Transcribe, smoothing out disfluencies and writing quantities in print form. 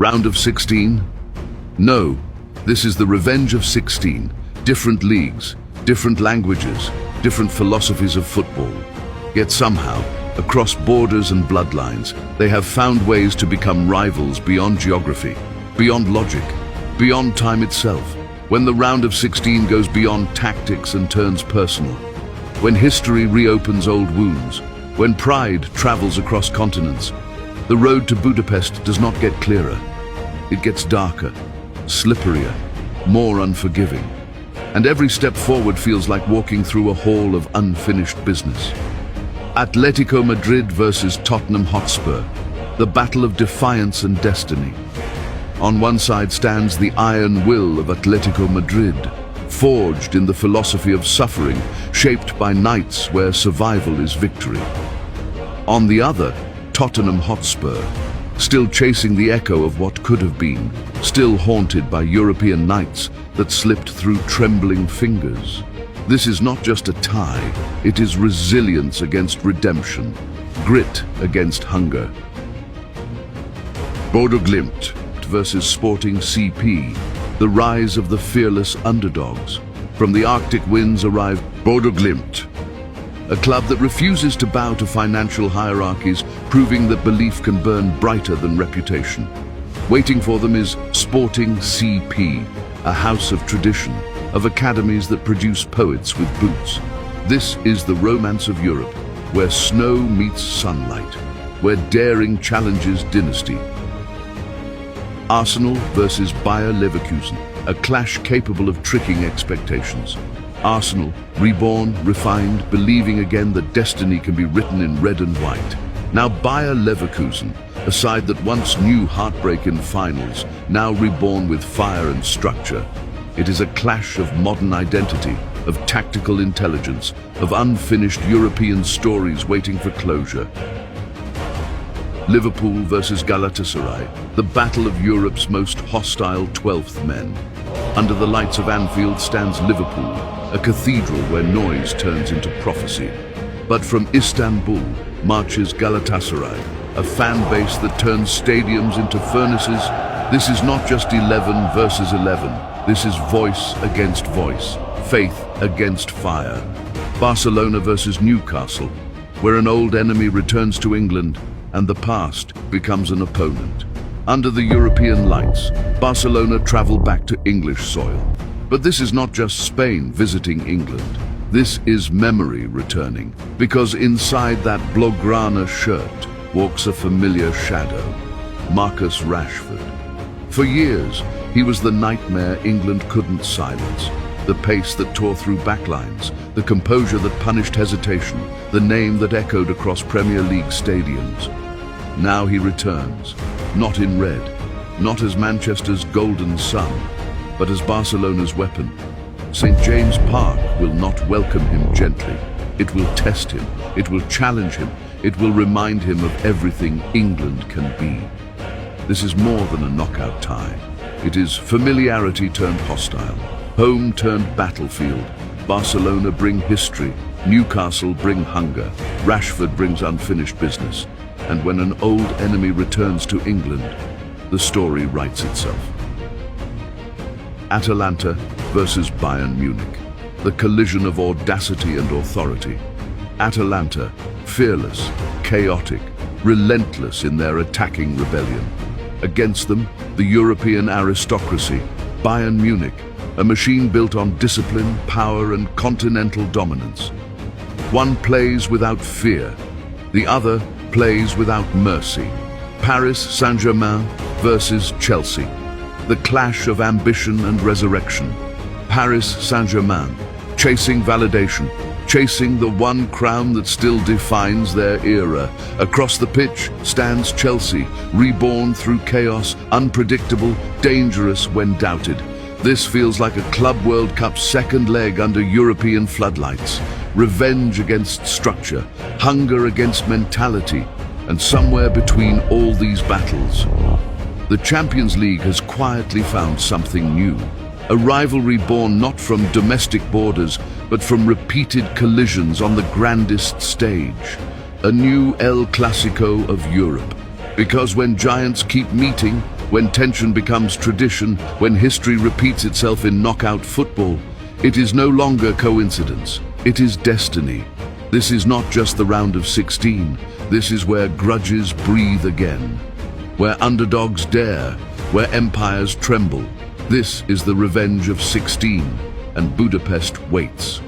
Round of 16? No, this is the revenge of 16. Different leagues, different languages, different philosophies of football. Yet somehow, across borders and bloodlines, they have found ways to become rivals beyond geography, beyond logic, beyond time itself. When the round of 16 goes beyond tactics and turns personal, when history reopens old wounds, when pride travels across continents, the road to Budapest does not get clearer. It gets darker, slipperier, more unforgiving. And every step forward feels like walking through a hall of unfinished business. Atletico Madrid versus Tottenham Hotspur, the battle of defiance and destiny. On one side stands the iron will of Atletico Madrid, forged in the philosophy of suffering, shaped by nights where survival is victory. On the other, Tottenham Hotspur, still chasing the echo of what could have been, still haunted by European nights that slipped through trembling fingers. This is not just a tie, it is resilience against redemption, grit against hunger. Bodo Glimt versus Sporting CP, the rise of the fearless underdogs. From the Arctic winds arrived Bodo Glimt, a club that refuses to bow to financial hierarchies, proving that belief can burn brighter than reputation. Waiting for them is Sporting CP, a house of tradition, of academies that produce poets with boots. This is the romance of Europe, where snow meets sunlight, where daring challenges dynasty. Arsenal versus Bayer Leverkusen, a clash capable of tricking expectations. Arsenal, reborn, refined, believing again that destiny can be written in red and white. Now Bayer Leverkusen, a side that once knew heartbreak in finals, now reborn with fire and structure. It is a clash of modern identity, of tactical intelligence, of unfinished European stories waiting for closure. Liverpool versus Galatasaray, the battle of Europe's most hostile 12th men. Under the lights of Anfield stands Liverpool, a cathedral where noise turns into prophecy. But from Istanbul marches Galatasaray, a fan base that turns stadiums into furnaces. This is not just 11 versus 11. This is voice against voice, faith against fire. Barcelona versus Newcastle, where an old enemy returns to England and the past becomes an opponent. Under the European lights, Barcelona travel back to English soil. But this is not just Spain visiting England. This is memory returning, because inside that Blaugrana shirt walks a familiar shadow, Marcus Rashford. For years, he was the nightmare England couldn't silence, the pace that tore through backlines, the composure that punished hesitation, the name that echoed across Premier League stadiums. Now he returns, not in red, not as Manchester's golden sun, but as Barcelona's weapon. St. James Park will not welcome him gently. It will test him, it will challenge him, it will remind him of everything England can be. This is more than a knockout tie. It is familiarity turned hostile, home turned battlefield. Barcelona bring history, Newcastle bring hunger, Rashford brings unfinished business. And when an old enemy returns to England, the story writes itself. Atalanta versus Bayern Munich, the collision of audacity and authority. Atalanta, fearless, chaotic, relentless in their attacking rebellion. Against them, the European aristocracy, Bayern Munich, a machine built on discipline, power, and continental dominance. One plays without fear, the other plays without mercy. Paris Saint-Germain versus Chelsea, the clash of ambition and resurrection. Paris Saint-Germain, chasing validation, chasing the one crown that still defines their era. Across the pitch stands Chelsea, reborn through chaos, unpredictable, dangerous when doubted. This feels like a Club World Cup's second leg under European floodlights. Revenge against structure, hunger against mentality, and somewhere between all these battles, the Champions League has quietly found something new. A rivalry born not from domestic borders, but from repeated collisions on the grandest stage. A new El Clasico of Europe. Because when giants keep meeting, when tension becomes tradition, when history repeats itself in knockout football, it is no longer coincidence, it is destiny. This is not just the round of 16, this is where grudges breathe again, where underdogs dare, where empires tremble. This is the revenge of 16, and Budapest waits.